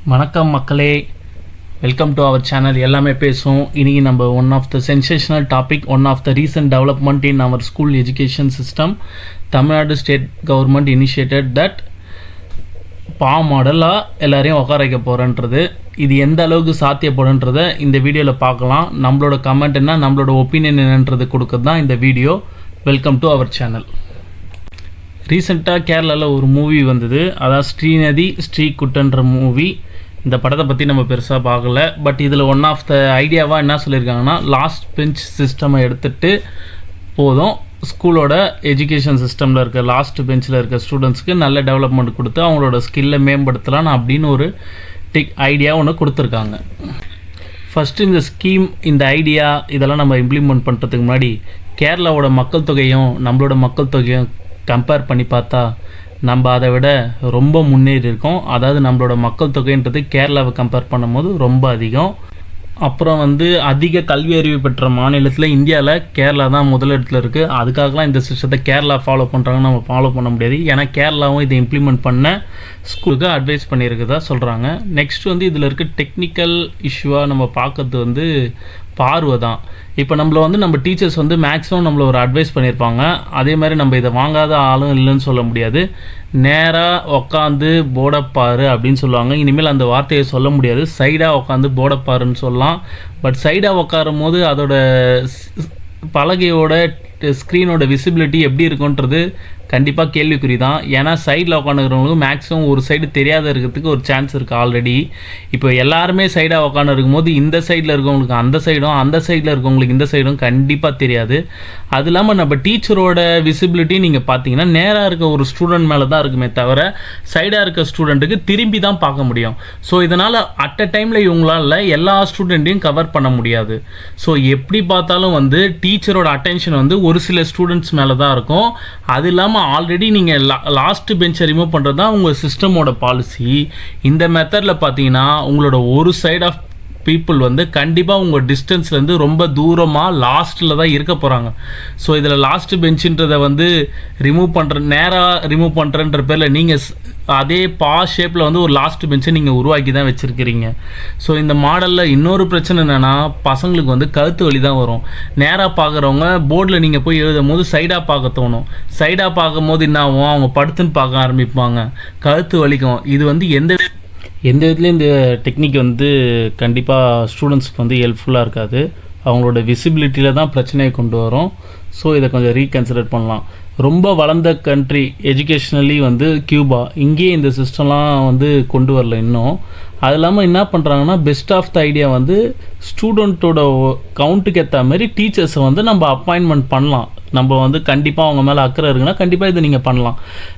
வணக்கம் மக்களே, welcome to our channel எல்லாமே பேசும். இன்றைக்கி நம்ம one of the sensational topic, one of the recent development in our school education system. Tamil Nadu state government initiated that பா மாடலாக எல்லாரையும் உட்கார வைக்க போகிறேன்றது. இது எந்த அளவுக்கு சாத்தியப்படுன்றதை இந்த வீடியோவில் பார்க்கலாம். நம்மளோட கமெண்ட் என்ன, நம்மளோட ஒப்பீனியன் என்னன்றது கொடுக்குறது தான் இந்த வீடியோ. Welcome to our channel. ரீசெண்டாக கேரளாவில் ஒரு மூவி வந்தது, அதான் ஸ்ரீநதி ஸ்ரீகுட்டன்ற மூவி. இந்த படத்தை பற்றி நம்ம பெருசாக பார்க்கல. பட் இதில் ஒன் ஆஃப் த ஐடியாவாக என்ன சொல்லியிருக்காங்கன்னா, லாஸ்ட் பெஞ்ச் சிஸ்டமை எடுத்துகிட்டு போதும் ஸ்கூலோட எஜுகேஷன் சிஸ்டமில் இருக்க லாஸ்ட் பெஞ்சில் இருக்க ஸ்டூடெண்ட்ஸ்க்கு நல்ல டெவலப்மெண்ட் கொடுத்து அவங்களோட ஸ்கில்லை மேம்படுத்தலாம் அப்படின்னு ஒரு ஐடியா ஒன்று கொடுத்துருக்காங்க. ஃபஸ்ட்டு இந்த ஸ்கீம், இந்த ஐடியா இதெல்லாம் நம்ம இம்ப்ளிமெண்ட் பண்ணுறதுக்கு முன்னாடி கேரளாவோட மக்கள் தொகையும் நம்மளோட மக்கள் தொகையும் கம்பேர் பண்ணி பார்த்தா நம்ம அதை விட ரொம்ப முன்னேறி இருக்கோம். அதாவது நம்மளோட மக்கள் தொகைன்றது கேரளாவை கம்பேர் பண்ணும்போது ரொம்ப அதிகம். அப்புறம் அதிக கல்வி அறிவு பெற்ற மாநிலத்தில் இந்தியாவில் கேரளா தான் முதலிடத்தில் இருக்குது. அதுக்காகலாம் இந்த சிஸ்டத்தை கேரளா ஃபாலோ பண்ணுறாங்கன்னு நம்ம ஃபாலோ பண்ண முடியாது. ஏன்னா கேரளாவும் இதை இம்ப்ளிமெண்ட் பண்ண ஸ்கூலுக்கு அட்வைஸ் பண்ணியிருக்குதா சொல்கிறாங்க. நெக்ஸ்ட் இதில் இருக்க டெக்னிக்கல் இஷ்யூவாக நம்ம பார்க்கறது பார்வை தான். இப்போ நம்ம டீச்சர்ஸ் மேக்ஸிமம் நம்மளை ஒரு அட்வைஸ் பண்ணியிருப்பாங்க. அதே மாதிரி நம்ம இதை வாங்காத ஆளும் இல்லைன்னு சொல்ல முடியாது. நேராக உக்காந்து போடப்பாரு அப்படின்னு சொல்லுவாங்க. இனிமேல் அந்த வார்த்தையை சொல்ல முடியாது, சைடாக உட்காந்து போடப்பாருன்னு சொல்லலாம். பட் சைடாக உட்காரும் போது அதோட பலகையோட ஸ்க்ரீனோட விசிபிலிட்டி எப்படி இருக்குன்றது கண்டிப்பாக கேள்விக்குறி தான். ஏன்னா சைடில் உட்காந்துக்கிறவங்களுக்கு மேக்ஸிமம் ஒரு சைடு தெரியாத இருக்கிறதுக்கு ஒரு சான்ஸ் இருக்குது ஆல்ரெடி. இப்போ எல்லாருமே சைடாக உட்காந்து இருக்கும்போது இந்த சைடில் இருக்கவங்களுக்கு அந்த சைடும், அந்த சைடில் இருக்கவங்களுக்கு இந்த சைடும் கண்டிப்பாக தெரியாது. அது இல்லாமல் நம்ம டீச்சரோட விசிபிலிட்டி நீங்கள் பார்த்தீங்கன்னா நேராக இருக்க ஒரு ஸ்டூடெண்ட் மேலே தான் இருக்குமே தவிர சைடாக இருக்க ஸ்டூடெண்ட்டுக்கு திரும்பி தான் பார்க்க முடியும். ஸோ இதனால் அட் அ டைமில் இவங்களால எல்லா ஸ்டூடெண்ட்டையும் கவர் பண்ண முடியாது. ஸோ எப்படி பார்த்தாலும் டீச்சரோட அட்டென்ஷன் ஒரு சில ஸ்டூடெண்ட்ஸ் மேலே தான் இருக்கும். அது இல்லாமல் ஆல்ரெடி நீங்கள் லாஸ்ட் பெஞ்சை ரிமூவ் பண்ணுறது தான் உங்கள் சிஸ்டமோட பாலிசி. இந்த மெத்தடில் பார்த்தீங்கன்னா உங்களோட ஒரு சைட் ஆஃப் பீப்புள் கண்டிப்பாக உங்கள் டிஸ்டன்ஸ்லேருந்து ரொம்ப தூரமாக லாஸ்ட்டில் தான் இருக்க போகிறாங்க. ஸோ இதில் லாஸ்ட் பெஞ்சுன்றதை ரிமூவ் பண்ணுற நேராக ரிமூவ் பண்ணுறன்ற பேரில் நீங்கள் அதே ஷேப்பில் ஒரு லாஸ்ட் பெஞ்சை நீங்கள் உருவாக்கி தான் வச்சுருக்கிறீங்க. ஸோ இந்த மாடலில் இன்னொரு பிரச்சனை என்னென்னா, பசங்களுக்கு கழுத்து வலி தான் வரும். நேராக பார்க்குறவங்க போர்டில் நீங்கள் போய் எழுதும் போது சைடாக பார்க்க தோணும். சைடாக பார்க்கும் போது என்ன ஆகும், அவங்க படுத்துன்னு பார்க்க ஆரம்பிப்பாங்க, கழுத்து வலிக்கும். இது எந்த விதத்துலேயும் இந்த டெக்னிக் கண்டிப்பாக ஸ்டூடெண்ட்ஸ்க்கு ஹெல்ப்ஃபுல்லாக இருக்காது. அவங்களோட விசிபிலிட்டியில் தான் பிரச்சனையை கொண்டு வரும். ஸோ இதை கொஞ்சம் ரீகன்சிடர் பண்ணலாம். ரொம்ப வளர்ந்த கண்ட்ரி எஜுகேஷ்னலி கியூபா, இங்கேயே இந்த சிஸ்டம்லாம் கொண்டு வரல இன்னும். அது இல்லாமல் என்ன பண்ணுறாங்கன்னா, பெஸ்ட் ஆஃப் த ஐடியா ஸ்டூடெண்ட்டோட கவுண்ட்டுக்கு ஏற்ற மாதிரி டீச்சர்ஸை நம்ம அப்பாயின்மெண்ட் பண்ணலாம். நம்ம கண்டிப்பாக அவங்க மேலே அக்கறை இருக்குன்னா கண்டிப்பாக இதை நீங்கள் பண்ணலாம்.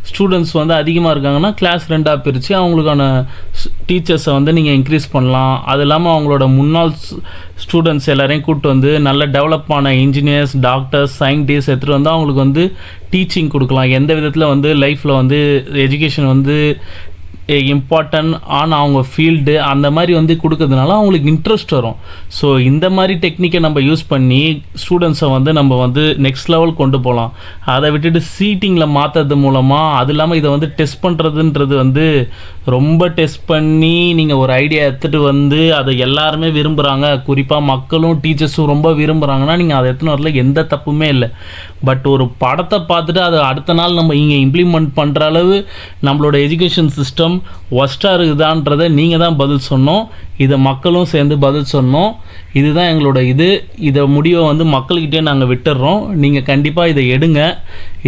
ஸ்டூடெண்ட்ஸ் அதிகமாக இருக்காங்கன்னா கிளாஸ் 2ஆக பிரித்து அவங்களுக்கான டீச்சர்ஸை நீங்கள் இன்க்ரீஸ் பண்ணலாம். அது இல்லாமல் அவங்களோட முன்னாள் ஸ்டூடெண்ட்ஸ் எல்லாரையும் கூப்பிட்டு நல்ல டெவலப் ஆன இன்ஜினியர்ஸ், டாக்டர்ஸ், சயின்டிஸ்ட் எடுத்துகிட்டு அவங்களுக்கு டீச்சிங் கொடுக்கலாம். எந்த விதத்தில் லைஃப்பில் எஜுகேஷன் இம்பார்ட்டன்ட் ஆன அவங்க ஃபீல்டு அந்த மாதிரி கொடுக்கறதுனால அவங்களுக்கு இன்ட்ரெஸ்ட் வரும். ஸோ இந்த மாதிரி டெக்னிக்கை நம்ம யூஸ் பண்ணி ஸ்டூடெண்ட்ஸை நம்ம நெக்ஸ்ட் லெவல் கொண்டு போகலாம். அதை விட்டுட்டு சீட்டிங்கில் மாற்றுறது மூலமாக, அது இல்லாமல் இதை டெஸ்ட் பண்ணுறதுன்றது ரொம்ப டெஸ்ட் பண்ணி நீங்கள் ஒரு ஐடியா எடுத்துகிட்டு அதை எல்லாருமே விரும்புகிறாங்க, குறிப்பாக மக்களும் டீச்சர்ஸும் ரொம்ப விரும்புகிறாங்கன்னா நீங்கள் அதை எடுத்துன்னு வரல, எந்த தப்புமே இல்லை. பட் ஒரு படத்தை பார்த்துட்டு அதை அடுத்த நாள் நம்ம இங்கே இம்ப்ளிமெண்ட் பண்ணுற அளவு நம்மளோட எஜுகேஷன் சிஸ்டம் ஒஸ்ட்டாக இருக்குதான்றதை நீங்கள் தான் பதில் சொன்னோம். இதை மக்களும் சேர்ந்து பதில் சொன்னோம். இதுதான் எங்களோட இதை முடிவை மக்கள்கிட்டே நாங்கள் விட்டுடுறோம். நீங்கள் கண்டிப்பாக இதை எடுங்க,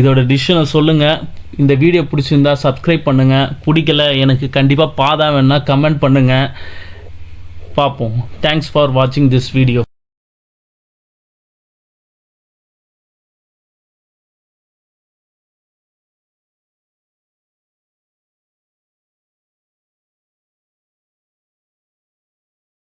இதோட டிசிஷனை சொல்லுங்கள். இந்த வீடியோ பிடிச்சிருந்தா சப்ஸ்கிரைப் பண்ணுங்கள். பிடிக்கல எனக்கு கண்டிப்பாக வேணா கமெண்ட் பண்ணுங்கள். பார்ப்போம். தேங்க்ஸ் ஃபார் வாட்சிங் திஸ் வீடியோ.